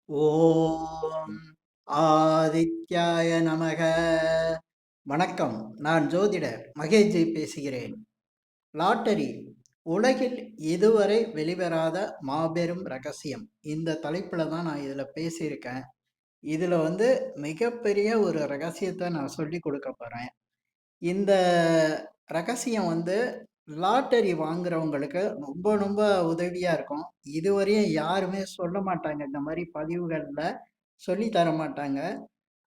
ஓம் ஆதித்யாய நமக. வணக்கம். நான் ஜோதிடர் மகேஷ்ஜி பேசுகிறேன். லாட்டரி உலகில் இதுவரை வெளிவராத மாபெரும் ரகசியம். இந்த தலைப்புல தான் நான் இதுல பேசியிருக்கேன். இதுல மிகப்பெரிய ஒரு ரகசியத்தை நான் சொல்லிக் கொடுக்க போறேன். இந்த ரகசியம் லாட்டரி வாங்குறவங்களுக்கு ரொம்ப ரொம்ப உதவியா இருக்கும். இதுவரையும் யாருமே சொல்ல மாட்டாங்க. இந்த மாரி பதிவுகள்ல சொல்லி தர மாட்டாங்க.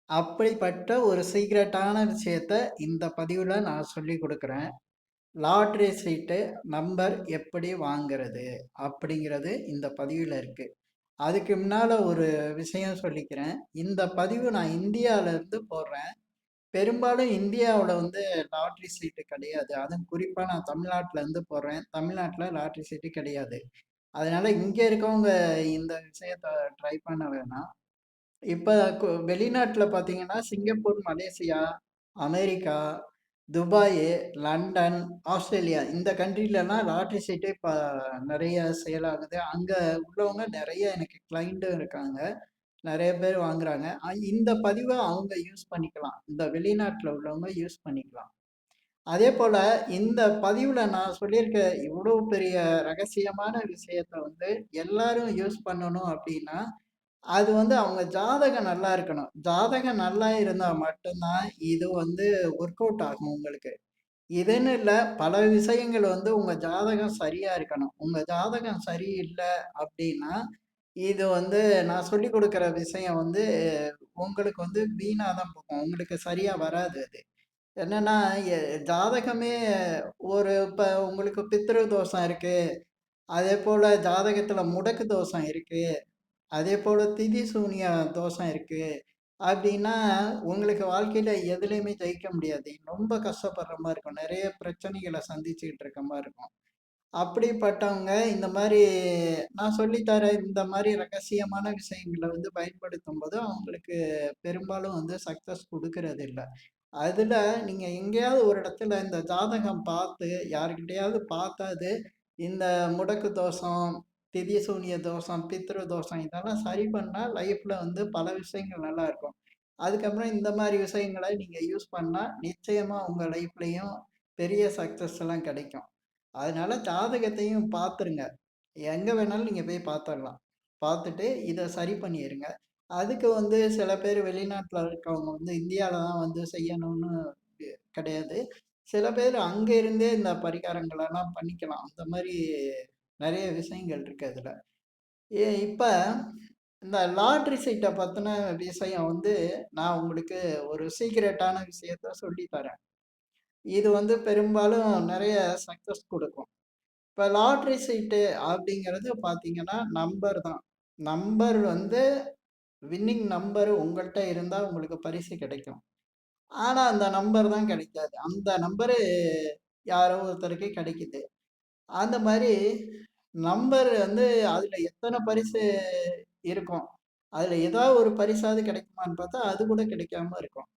அப்படிப்பட்ட ஒரு சீக்ரெட்டான விஷயத்த இந்த பதிவுல நான் சொல்லிக் குடுக்குறேன். லாட்டரி சீட்டு நம்பர் எப்படி வாங்குறது? அப்படிங்கிறது இந்த பதிவுல இருக்கு. அதுக்கு முன்னால ஒரு விஷயம் சொல்லிக்கிறேன். இந்த பதிவு நான் இந்தியால இருந்து போடுறேன். பெரும்பாலும் இந்தியாவுல லாட்டரி சீட்டு கிடையாது. அதுவும் குறிப்பா நான் தமிழ்நாட்டுல இருந்து போடுறேன். தமிழ்நாட்டுல லாட்டரி சீட்டு கிடையாது. அதனால இங்க இருக்கவங்க இந்த விஷயத்த ட்ரை பண்ண வேணாம். இப்ப வெளிநாட்டுல பார்த்தீங்கன்னா, Singapore, Malaysia, America, Dubai, London, Australia இந்த கண்ட்ரிலலாம் லாட்டரி சீட்டு இப்ப நெறைய சேல் ஆகுது. அங்க உள்ளவங்க நெறைய எனக்கு கிளையண்ட்டும் இருக்காங்க. நெறைய பேர் வாங்குறாங்க. இந்த பதிவ அவங்க யூஸ் பண்ணிக்கலாம். இந்த வெளிநாட்டுல உள்ளவங்க யூஸ் பண்ணிக்கலாம். அதேபோல இந்த பதிவுல நான் சொல்லியிருக்க இவ்ளோ பெரிய ரகசியமான விஷயத்த எல்லாரும் யூஸ் பண்ணணும் அப்டின்னா, அது அவங்க ஜாதகம் நல்லா இருக்கணும். ஜாதகம் நல்லா இருந்தா மட்டும் தான் இது ஒர்க் அவுட் ஆகும் உங்களுக்கு. இதுன்னு இல்ல, பல விஷயங்கள் உங்க ஜாதகம் சரியா இருக்கணும். உங்க ஜாதகம் சரியில்ல அப்டின்னா, இது நான் சொல்லிக் குடுக்குற விஷயம் உங்களுக்கு வீணா தான் போகும். உங்களுக்கு சரியா வராது அது. என்னன்னா, எ ஜாதகமே இப்ப உங்களுக்கு பித்ரு தோஷம் இருக்கு. அதேபோல ஜாதகத்துல முடக்கு தோஷம் இருக்கு. அதேபோல திதி சூனிய தோஷம் இருக்கு. அப்டின்னா, உங்களுக்கு வாழ்க்கையில எதுலயுமே ஜெயிக்க முடியாது. ரொம்ப கஷ்டப்படுற மாரி இருக்கும். நெறைய பிரச்சனைகள சந்திச்சுக்கிட்டு இருக்க மாரி இருக்கும். அப்படிப்பட்டவங்க இந்த மாரி நான் சொல்லி தர இந்த மாரி ரகசியமான விஷயங்கள பயன்படுத்தும்போது, அவங்களுக்கு பெரும்பாலும் சக்சஸ் குடுக்கறதில்ல. அதுல நீங்க எங்கேயாவது ஒரு இடத்துல இந்த ஜாதகம் பார்த்து, யார்கிட்டயாவது பார்த்தாது, இந்த முடக்கு தோஷம், திதி சூனிய தோஷம், பித்ரு தோஷம் இதெல்லாம் சரி பண்ணா லைஃப்ல பல விஷயங்கள் நல்லா இருக்கும். அதுக்கப்புறம் இந்த மாரி விஷயங்கள நீங்க யூஸ் பண்ணா, நிச்சயமா உங்க லைஃப்லயும் பெரிய சக்சஸ் எல்லாம் கிடைக்கும். அதனால ஜாதகத்தையும் பார்த்துருங்க. எங்க வேணாலும் நீங்க போய் பார்த்துரலாம். பார்த்துட்டு இத சரி பண்ணிருங்க. அதுக்கு சில பேர் வெளிநாட்ல இருக்கவங்க இந்தியால தான் செய்யணும்னு கிடையாது. சில பேர் அங்க இருந்தே இந்த பரிகாரங்களெல்லாம் பண்ணிக்கலாம். அந்த மாரி நெறைய விஷயங்கள் இருக்கு அதுல. இப்ப இந்த லாட்டரி சீட்ட பத்தின விஷயம் நான் உங்களுக்கு ஒரு சீக்ரெட்டான விஷயத்த சொல்லி தரேன். இது பெரும்பாலும் நெறைய சக்சஸ் குடுக்கும். இப்ப லாட்டரி சீட்டு அப்படிங்கிறது பார்த்தீங்கன்னா, நம்பர் தான். நம்பர் வின்னிங் நம்பர் உங்கள்ட்ட இருந்தா உங்களுக்கு பரிசு கிடைக்கும். ஆனா, அந்த நம்பர் தான் கிடைக்காது. அந்த நம்பரு யாரோ ஒருத்தருக்கு கிடைக்குது. அந்த மாரி நம்பர் அதுல எத்தன பரிசு இருக்கும். அதுல ஏதாவது ஒரு பரிசாவது கிடைக்குமான்னு பார்த்தா, அது கூட கிடைக்காம இருக்கும்.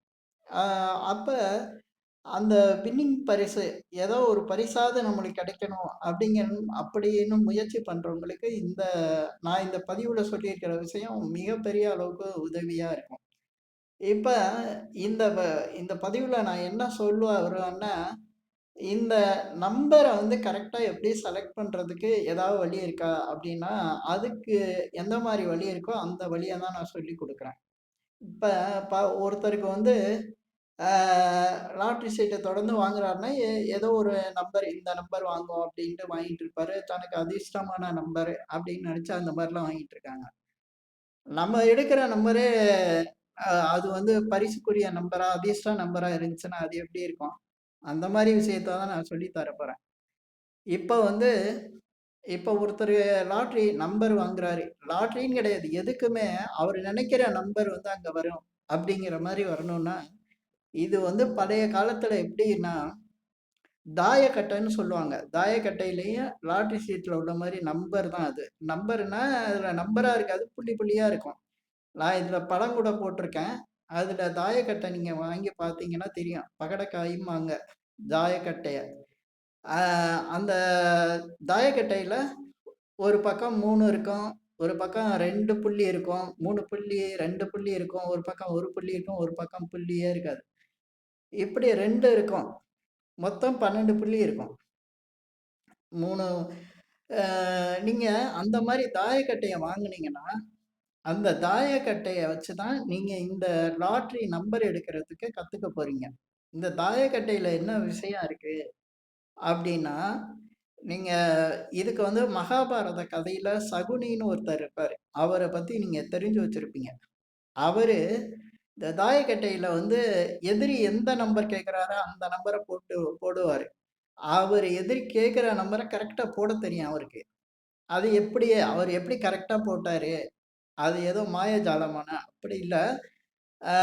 ஆ அப்ப அந்த வின்னிங் பரிசு, ஏதோ ஒரு பரிசாவது நம்மளுக்கு கிடைக்கணும் அப்படின்னு முயற்சி பண்றவங்களுக்கு நான் இந்த பதிவுல சொல்லியிருக்கிற விஷயம் மிகப்பெரிய அளவுக்கு உதவியா இருக்கும். இப்ப இந்த இந்த பதிவுல நான் என்ன சொல்ல வருவேன்னா, இந்த நம்பர கரெக்ட்டா எப்படி செலக்ட் பண்றதுக்கு ஏதாவது வழி இருக்கா? அப்படின்னா, அதுக்கு எந்த மாரி வழி இருக்கோ, அந்த வழிய தான் நான் சொல்லிக் குடுக்குறேன். இப்ப ஒருத்தருக்கு ஆ லாட்டரி சீட்ட தொடர்ந்து வாங்குறாருன்னா, ஏதோ ஒரு நம்பர் இந்த நம்பர் வாங்குவோம் அப்டின்ட்டு வாங்கிட்டு இருப்பாரு. தனக்கு அதிர்ஷ்டமான நம்பர் அப்டின்னு நெனச்சு அந்த மாரிலாம் வாங்கிட்டு இருக்காங்க. நம்ம எடுக்கிற நம்பரே அது பரிசுக்குரிய நம்பரா, அதிர்ஷ்ட நம்பரா இருந்துச்சுன்னா, அது எப்டி இருக்கும்? அந்த மாரி விஷயத்த தான் நான் சொல்லி தர போறேன். இப்ப இப்ப ஒருத்தரு லாட்டரி நம்பர் வாங்குறாரு. லாட்டரின்னு கிடையாது. எதுக்குமே அவரு நெனைக்கிற நம்பர் அங்க வரும். அப்டிங்கிற மாரி வரணும்னா, இது பழைய காலத்துல எப்டின்னா தாயக்கட்டன்னு சொல்லுவாங்க. தாயக்கட்டையிலயும் லாட்டரி சீட்ல உள்ள மாரி நம்பர் தான் அது. நம்பர்னா, அதுல நம்பரா இருக்காது. புள்ளி புள்ளியா இருக்கும். நான் இதுல படம் கூட போட்டிருக்கேன். அதுல தாயக்கட்ட நீங்க வாங்கி பார்த்தீங்கன்னா தெரியும். பகடைக்காயிம்பாங்க தாயக்கட்டைய. ஆ அந்த தாயக்கட்டையில ஒரு பக்கம் 3 இருக்கும். ஒரு பக்கம் 2 புள்ளி இருக்கும், 3 புள்ளி, 2 புள்ளி இருக்கும். ஒரு பக்கம் 1 புள்ளி இருக்கும், ஒரு பக்கம் புள்ளியே இருக்காது. இப்படி 2 இருக்கும். மொத்தம் 12 புள்ளி இருக்கும். 3 நீங்க அந்த மாரி தாயக்கட்டைய வாங்குனீங்கன்னா, அந்த தாயக்கட்டைய வச்சு தான் நீங்க இந்த லாட்டரி நம்பர் எடுக்கிறதுக்கு கத்துக்க போறீங்க. இந்த தாயக்கட்டையில என்ன விஷயம் இருக்கு அப்டின்னா, நீங்க இதுக்கு வந்து மகாபாரத கதையில சகுனின்னு ஒருத்தர் இருப்பாரு. அவர பத்தி நீங்க தெரிஞ்சு வச்சிருப்பீங்க. அவரு இந்த தாயக்கட்டையில வந்து எதிரி எந்த நம்பர் கேட்கிறாரோ அந்த நம்பர போடுவாரு. அவரு எதிரி கேட்கிற நம்பர கரெக்ட்டா போடத் தெரியும் அவருக்கு. அது அவர் எப்படி கரெக்ட்டா போட்டாரு? அது ஏதோ மாயஜாலமானா? அப்படி இல்ல. ஆ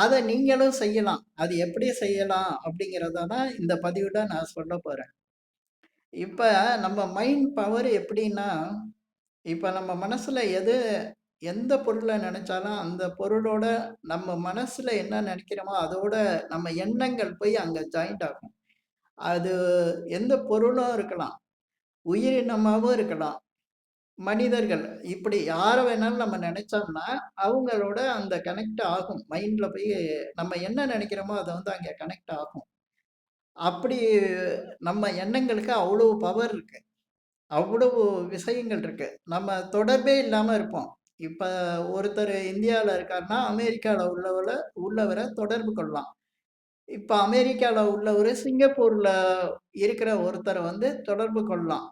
அத நீங்களும் செய்யலாம். அது எப்படி செய்யலாம்? அப்படிங்கிறத தான் இந்த பதிவுல நான் சொல்லப் போறேன். இப்ப நம்ம மைண்ட் பவர் எப்படின்னா, இப்ப நம்ம மனசுல எந்த பொருள நெனச்சாலும், அந்த பொருளோட நம்ம மனசுல என்ன நெனைக்கிறோமோ, அதோட நம்ம எண்ணங்கள் போய் அங்க ஜாயிண்ட் ஆகும். அது எந்த பொருளும் இருக்கலாம். உயிரினமாவும் இருக்கலாம். மனிதர்கள் இப்படி யார வேணாலும் நம்ம நெனைச்சோம்னா, அவங்களோட அந்த கனெக்ட் ஆகும். மைண்ட்ல போய் நம்ம என்ன நெனைக்கிறோமோ, அத வந்து அங்க கனெக்ட் ஆகும். அப்படி நம்ம எண்ணங்களுக்கு அவ்வளவு பவர் இருக்கு. அவ்வளவு விஷயங்கள் இருக்கு. நம்ம தொடர்பே இல்லாம இருப்போம். இப்ப ஒருத்தர் இந்தியால இருக்காருன்னா, அமெரிக்கால உள்ளவர தொடர்பு கொள்ளலாம். இப்ப அமெரிக்கால உள்ளவரு சிங்கப்பூர்ல இருக்கிற ஒருத்தர வந்து தொடர்பு கொள்ளலாம்.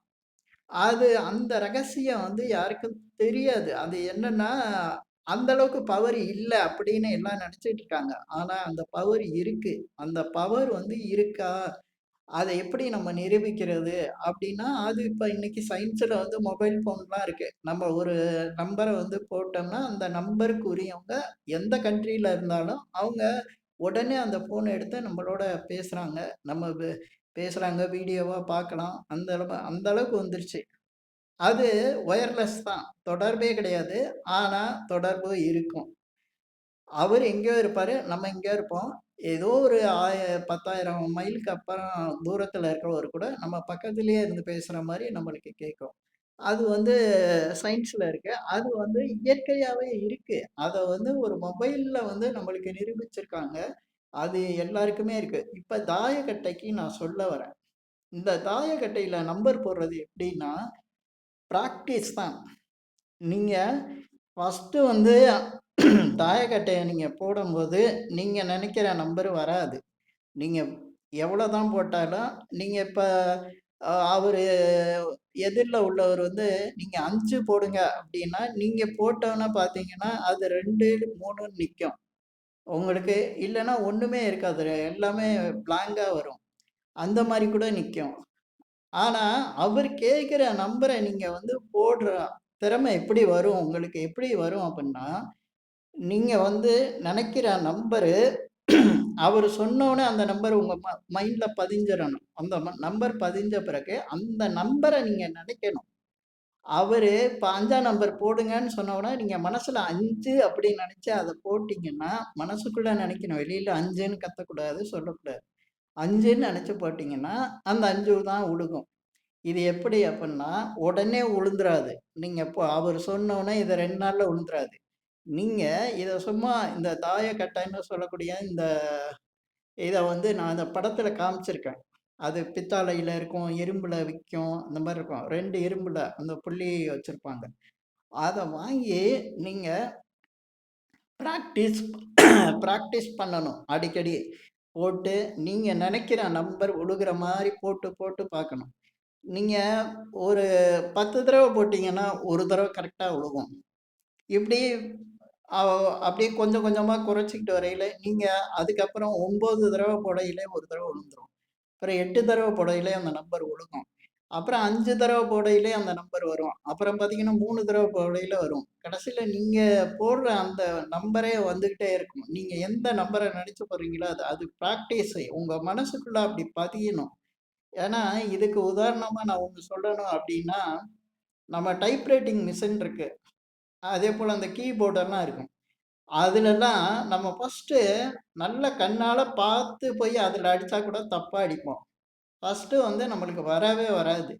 அந்த ரகசியம் வந்து யாருக்கும் தெரியாது. அது என்னன்னா, அந்த அளவுக்கு பவர் இல்ல அப்படின்னு எல்லாம் நெனச்சுட்டு இருக்காங்க. ஆனா அந்த பவர் இருக்கு. அந்த பவர் வந்து இருக்கா? அத எப்படி நம்ம நிரூபிக்கிறது? அப்படின்னா, அது இப்ப இன்னைக்கு சயின்ஸ்ல வந்து மொபைல் ஃபோன்லாம் இருக்கு. நம்ம ஒரு நம்பர வந்து போட்டோம்னா, அந்த நம்பருக்கு உரியவங்க எந்த கண்ட்ரில இருந்தாலும், அவங்க உடனே அந்த ஃபோன எடுத்து நம்மளோட பேசுறாங்க. நம்ம பேசுறாங்க, வீடியோவா பார்க்கலாம். அந்த அளவுக்கு வந்துருச்சு. அது ஒயர்லெஸ் தான். தொடர்பே கிடையாது. ஆனா, தொடர்பு இருக்கும். அவரு எங்கேயோ இருப்பாரு. நம்ம எங்கேயோ இருப்போம். ஏதோ ஒரு 10,000 மைலுக்கு அப்புறம் தூரத்தில இருக்கிறவரு கூட நம்ம பக்கத்திலேயே இருந்து பேசுற மாரி நம்மளுக்கு கேட்கும். அது வந்து சயின்ஸ்ல இருக்கு. அது வந்து இயற்கையாவே இருக்கு. அத வந்து ஒரு மொபைல்ல வந்து நம்மளுக்கு நிரூபிச்சிருக்காங்க. அது எல்லாருக்குமே இருக்கு. இப்ப தாயக்கட்டைக்கு நான் சொல்ல வரேன். இந்த தாயக்கட்டையில நம்பர் போடுறது எப்படின்னா, பிராக்டிஸ் தான். நீங்க ஃபர்ஸ்ட்டு வந்து தாயக்கட்டைய நீங்க போடும்போது, நீங்க நெனைக்கிற நம்பர் வராது. நீங்க எவ்வளோதான் போட்டாலும், நீங்க இப்ப அவரு எதிர்ல உள்ளவர் வந்து, நீங்க 5 போடுங்க அப்டின்னா, நீங்க போட்டோனே பார்த்தீங்கன்னா, அது 2, 3ன்னு நிக்கும். உங்களுக்கு இல்லன்னா ஒண்ணுமே இருக்காது. எல்லாமே பிளாங்க்கா வரும். அந்த மாரி கூட நிக்கும். ஆனா, அவர் கேட்கிற நம்பர நீங்க வந்து போடுற திறமை எப்படி வரும்? உங்களுக்கு எப்படி வரும் அப்டின்னா, நீங்க வந்து நெனைக்கிற நம்பரு அவரு சொன்னோனே அந்த நம்பர் உங்க மைண்ட்ல பதிஞ்சிரணும். அந்த நம்பர் பதிஞ்ச பிறகு, அந்த நம்பர நீங்க நெனைக்கணும். அவரு இப்ப 5ஆம் நம்பர் போடுங்கன்னு சொன்ன உடனே, நீங்க மனசுல 5 அப்படின்னு நெனைச்சு அத போட்டீங்கன்னா, மனசுக்குள்ள நெனைக்கணும். வெளியில 5ன்னு கத்தக்கூடாது, சொல்லக்கூடாது. 5ன்னு நெனைச்சு போட்டீங்கன்னா, அந்த 5 தான் உழுகும். இது எப்படி அப்புட்ன்னா, உடனே உழுந்துராது. நீங்க இப்போ அவரு சொன்னோனே இத 2 நாள்ல உழுந்துராது. நீங்க இத சும்மா இந்த தாயக்கட்டன்னு சொல்லக்கூடிய இத வந்து நான் அந்த படத்துல காமிச்சிருக்கேன். அது பித்தாளையில இருக்கும், இரும்புல விக்கும். அந்த மாரி இருக்கும். 2 இரும்புல அந்த புள்ளி வச்சிருப்பாங்க. அத வாங்கி நீங்க பிராக்டிஸ் பிராக்டிஸ் பண்ணணும். அடிக்கடி போட்டு நீங்க நெனைக்கிற நம்பர் விழுகிற மாரி போட்டு, போட்டு பார்க்கணும். நீங்க ஒரு 10 தடவ போட்டீங்கன்னா, ஒரு தடவ கரெக்ட்டா விழுகும். இப்படி அ அப்படியே கொஞ்சம் கொஞ்சமா குறைச்சுக்கிட்டு வரையில, நீங்க அதுக்கப்புறம் 9 தடவ போடையில ஒரு தடவ விழுந்துரும். அப்புறம் 8 தடவ போடையிலே அந்த நம்பர் விழுகும். அப்புறம் 5 தடவ போடையிலே அந்த நம்பர் வரும். அப்புறம் பார்த்தீங்கன்னா, 3 தடவ போடையில வரும். கடைசியில நீங்க போடுற அந்த நம்பரே வந்துகிட்டே இருக்கும். நீங்க எந்த நம்பர நெனச்சு போடுறீங்களோ, அது அது பிராக்டிஸு. உங்க மனசுக்குள்ள அப்படி பதியணும். ஏன்னா, இதுக்கு உதாரணமா நான் ஒண்ணு சொல்லணும் அப்படின்னா, நம்ம டைப் ரைட்டிங் மிஷின் இருக்கு. அதேபோல அந்த கீபோர்டெல்லாம் இருக்கும். அதுலலாம் நம்ம ஃபர்ஸ்ட்டு நல்ல கண்ணால பார்த்து போய் அதுல அடிச்சா கூட தப்பா அடிப்போம். ஃபர்ஸ்ட்டு வந்து நம்மளுக்கு வரவே வராது.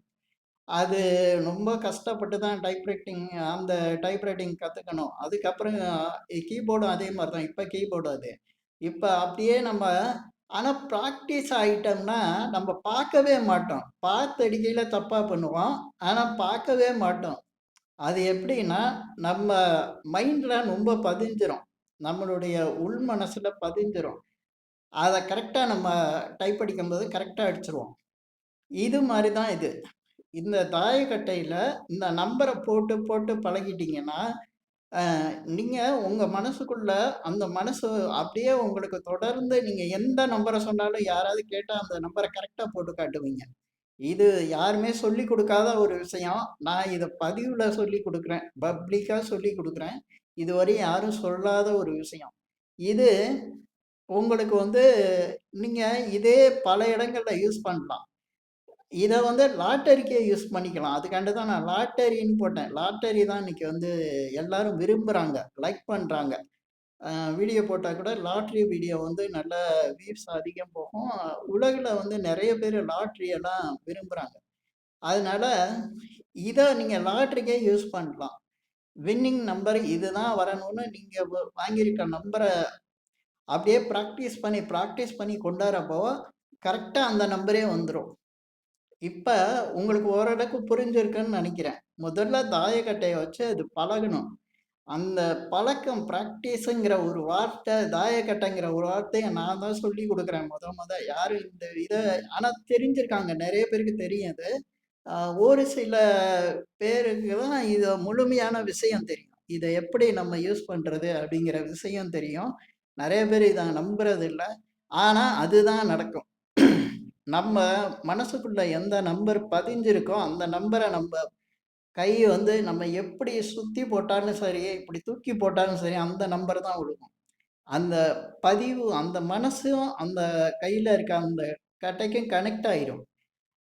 அது ரொம்ப கஷ்டப்பட்டு தான் அந்த டைப்ரைட்டிங் கத்துக்கணும். அதுக்கப்புறம் கீபோர்டும் அதே மாரி தான். இப்ப கீபோர்டு அது. இப்ப அப்படியே நம்ம ஆனா பிராக்டிஸ் ஆயிட்டோம்னா, நம்ம பார்க்கவே மாட்டோம். பார்த்து அடிக்கையில தப்பா பண்ணுவோம். ஆனா பார்க்கவே மாட்டோம். அது எப்படின்னா, நம்ம மைண்ட்ல ரொம்ப பதிஞ்சிரும். நம்மளுடைய உள் மனசுல பதிஞ்சிரும். அத கரெக்ட்டா நம்ம டைப் அடிக்கும்போது கரெக்ட்டா அடிச்சுருவோம். இது மாரி தான் இது. இந்த தாயக்கட்டையில இந்த நம்பர போட்டு, போட்டு பழகிட்டீங்கன்னா, அ நீங்க உங்க மனசுக்குள்ள அந்த மனசு அப்படியே உங்களுக்கு தொடர்ந்து நீங்க எந்த நம்பர சொன்னாலும் யாராவது கேட்டா அந்த நம்பர கரெக்ட்டா போட்டு காட்டுவீங்க. இது யாருமே சொல்லிக் குடுக்காத ஒரு விஷயம். நான் இத பதிவுல சொல்லிக் குடுக்குறேன். பப்ளிக்கா சொல்லிக் குடுக்குறேன். இதுவரையும் யாரும் சொல்லாத ஒரு விஷயம். இது உங்களுக்கு வந்து நீங்க இதே பல இடங்கள்ல யூஸ் பண்ணலாம். இத வந்து லாட்டரிக்கே யூஸ் பண்ணிக்கலாம். அதுக்காண்டு தான் நான் லாட்டரின்னு போட்டேன். லாட்டரி தான் இன்னைக்கு வந்து எல்லாரும் விரும்புறாங்க. லைக் பண்றாங்க. அ வீடியோ போட்டா கூட லாட்டரி வீடியோ வந்து நல்ல வியூஸ் அதிகம் போகும். உலகுல வந்து நெறைய பேரு லாட்டரி எல்லாம் விரும்புறாங்க. அதனால இத நீங்க லாட்டரிக்கே யூஸ் பண்ணலாம். வின்னிங் நம்பர் இதுதான் வரணும்னு நீங்க வாங்கியிருக்க நம்பர அப்படியே பிராக்டிஸ் பண்ணி கொண்டாறப்போ, கரெக்ட்டா அந்த நம்பரே வந்துரும். இப்ப உங்களுக்கு ஓரளவுக்கு புரிஞ்சிருக்குன்னு நெனைக்கிறேன். முதல்ல தாயக்கட்டைய வச்சு அது பழகணும். அந்த பழக்கம் பிராக்டிஸுங்கிற ஒரு வார்த்தை, தாயக்கட்டங்கிற ஒரு வார்த்தைய நான் தான் சொல்லிக் குடுக்குறேன் மொத. யாரும் இந்த இத ஆனா தெரிஞ்சிருக்காங்க. நெறைய பேருக்கு தெரியும் இது. அ ஒரு சில பேருக்கு தான் இத முழுமையான விஷயம் தெரியும். இத எப்படி நம்ம யூஸ் பண்றது அப்படிங்கிற விஷயம் தெரியும். நெறைய பேர் இத நம்புறதில்ல. ஆனா அதுதான் நடக்கும். நம்ம மனசுக்குள்ள எந்த நம்பர் பதிஞ்சிருக்கோ, அந்த நம்பர நம்ப கை வந்து நம்ம எப்படி சுத்தி போட்டாலும் சரி, இப்படி தூக்கி போட்டாலும் சரி, அந்த நம்பர் தான் விழுகும். அந்த பதிவு அந்த மனசும் அந்த கையில இருக்க அந்த கட்டைக்கும் கனெக்ட் ஆயிரும்.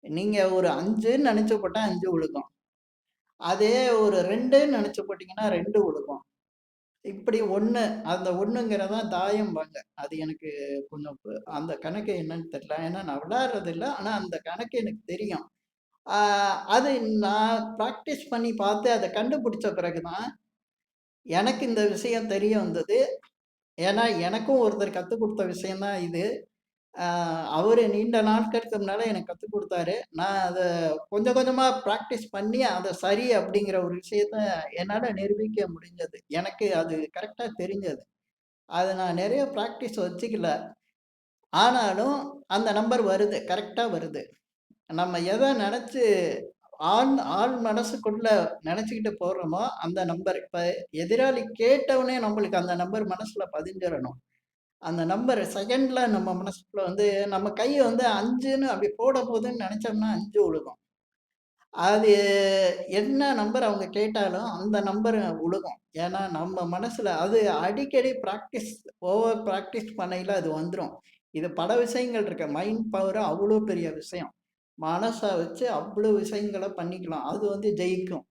நீங்க ஒரு 5ன்னு நெனச்சு போட்டா 5 விழுகும். அதே ஒரு 2ன்னு நெனச்சு போட்டீங்கன்னா 2 விழுகும். இப்படி 1 அந்த 1ங்கிறது தான் தாயம்பாங்க. அது எனக்கு கொஞ்சம் அந்த கணக்கு என்னன்னு தெரியல. ஏன்னா நான் விளையாடுறது இல்ல. ஆனா அந்த கணக்கு எனக்கு தெரியும். ஆ அது நான் பிராக்டிஸ் பண்ணி பார்த்து அத கண்டுபிடிச்ச பிறகு தான், எனக்கு இந்த விஷயம் தெரிய வந்தது. ஏன்னா எனக்கும் ஒருத்தர் கத்துக் குடுத்த விஷயம் தான் இது. ஆ அவரு நீண்ட நாட்களுக்கு முன்னால எனக்கு கத்துக் குடுத்தாரு. நான் அத கொஞ்சம் கொஞ்சமா பிராக்டிஸ் பண்ணி, அத சரி அப்படிங்கிற ஒரு விஷயத்த என்னால நிரூபிக்க முடிஞ்சது. எனக்கு அது கரெக்ட்டா தெரிஞ்சது. அத நான் நெறைய பிராக்டிஸ் வச்சுக்கல. ஆனாலும் அந்த நம்பர் வருது. கரெக்ட்டா வருது. நம்ம எத நெனச்சு ஆழ் மனசுக்குள்ள நெனச்சுக்கிட்டு போடுறோமோ, அந்த நம்பர் இப்ப எதிராளி கேட்டவுனே நம்மளுக்கு அந்த நம்பர் மனசுல பதிஞ்சிரணும். அந்த நம்பர் செகண்ட்ல நம்ம மனசுக்குள்ள வந்து நம்ம கை வந்து 5ன்னு அப்படி போடப்போதுன்னு நெனச்சோம்னா 5 விழுகும். அது என்ன நம்பர் அவங்க கேட்டாலும் அந்த நம்பர் விழுகும். ஏன்னா நம்ம மனசுல அது அடிக்கடி ஓவர் பிராக்டிஸ் பண்ணையில அது வந்துரும். இது பல விஷயங்கள் இருக்கு. மைண்ட் பவர் அவ்வளோ பெரிய விஷயம். மனச வச்சு அவ்வளோ விஷயங்கள பண்ணிக்கலாம். அது வந்து ஜெயிக்கும்.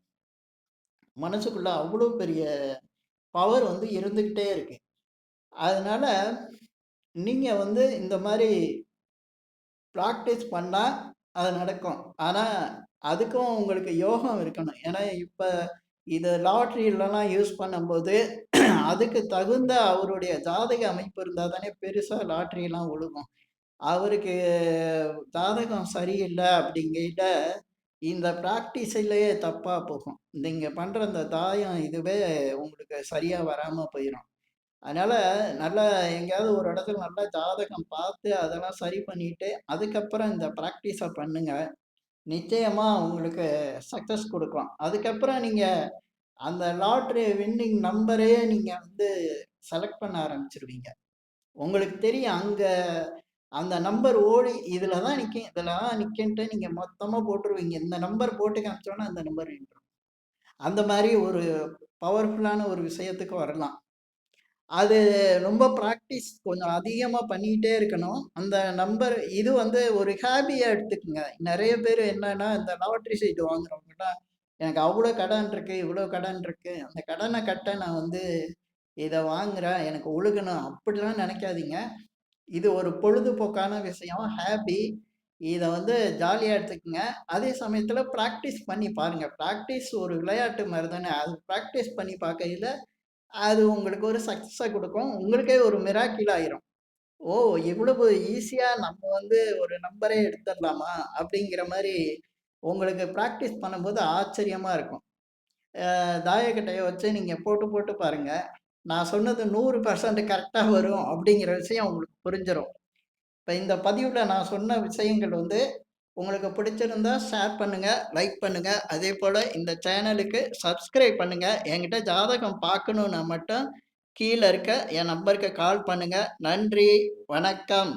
மனசுக்குள்ள அவ்வளோ பெரிய பவர் வந்து இருந்துகிட்டே இருக்கு. அதனால நீங்க வந்து இந்த மாரி பிராக்டிஸ் பண்ணா அது நடக்கும். ஆனா, அதுக்கும் உங்களுக்கு யோகம் இருக்கணும். ஏன்னா, இப்ப இது லாட்டரிலலாம் யூஸ் பண்ணும்போது, அதுக்கு தகுந்த அவருடைய ஜாதக அமைப்பு இருந்தா தானே பெருசா லாட்டரிலாம் விழுகும். அவருக்கு ஜாதகம் சரியில்ல அப்படிங்கையில, இந்த பிராக்டிஸிலேயே தப்பா போகும். நீங்க பண்ற இந்த தாயம் இதுவே உங்களுக்கு சரியா வராம போயிரும். அதனால நல்லா எங்கேயாவது ஒரு இடத்துல நல்லா ஜாதகம் பார்த்து அதெல்லாம் சரி பண்ணிட்டு, அதுக்கப்புறம் இந்த பிராக்டிஸ பண்ணுங்க. நிச்சயமா உங்களுக்கு சக்சஸ் குடுக்கும். அதுக்கப்புறம் நீங்க அந்த லாட்டரி வின்னிங் நம்பரையே நீங்க வந்து செலக்ட் பண்ண ஆரம்பிச்சுருவீங்க. உங்களுக்கு தெரியும் அங்க அந்த நம்பர் ஓடி இதுல தான் நிக்கும், இதுல தான் நிக்குன்ட்டு நீங்க மொத்தமா போட்டுருவீங்க. இந்த நம்பர் போட்டு காமிச்சோனே அந்த நம்பர் நின்றும். அந்த மாரி ஒரு பவர்ஃபுல்லான ஒரு விஷயத்துக்கு வரலாம். அது ரொம்ப பிராக்டிஸ் கொஞ்சம் அதிகமா பண்ணிக்கிட்டே இருக்கணும். அந்த நம்பர் இது வந்து ஒரு ஹாபியா எடுத்துக்கங்க. நெறைய பேரு என்னன்னா, இந்த லாட்டரி சீட்டு வாங்குறவங்கலாம், எனக்கு அவ்ளோ கடன் இருக்கு, இவ்ளோ கடன் இருக்கு. அந்த கடன கட்ட நான் வந்து இத வாங்குறேன். எனக்கு ஒழுகணும் அப்படிலாம் நெனைக்காதீங்க. இது ஒரு பொழுதுபோக்கான விஷயம். ஹாபி. இத வந்து ஜாலியா எடுத்துக்கங்க. அதே சமயத்தில பிராக்டிஸ் பண்ணி பாருங்க. பிராக்டிஸ் ஒரு விளையாட்டு மாரி தானே. அது பிராக்டிஸ் பண்ணி பார்க்கையில, அது உங்களுக்கு ஒரு சக்சஸ குடுக்கும். உங்களுக்கே ஒரு மிராக்கிள் ஆயிரும். ஓ! இவ்வளவு ஈஸியா நம்ம வந்து ஒரு நம்பரே எடுத்துடலாமா? அப்படிங்கிற மாரி உங்களுக்கு பிராக்டிஸ் பண்ணும்போது ஆச்சரியமா இருக்கும். தாயக்கட்டைய வச்சு நீங்க போட்டு போட்டு பாருங்க. நான் சொன்னது 100% கரெக்ட்டா வரும் அப்படிங்கிற விஷயம் உங்களுக்கு புரிஞ்சிரும். இப்ப இந்த பதிவுல நான் சொன்ன விஷயங்கள் வந்து உங்களுக்கு பிடிச்சிருந்தா ஷேர் பண்ணுங்க, லைக் பண்ணுங்க. அதேபோல இந்த சேனலுக்கு சப்ஸ்கிரைப் பண்ணுங்க. என்கிட்ட ஜாதகம் பார்க்கணும்னா மட்டும் கீழ இருக்க என் நம்பருக்கு கால் பண்ணுங்க. நன்றி, வணக்கம்.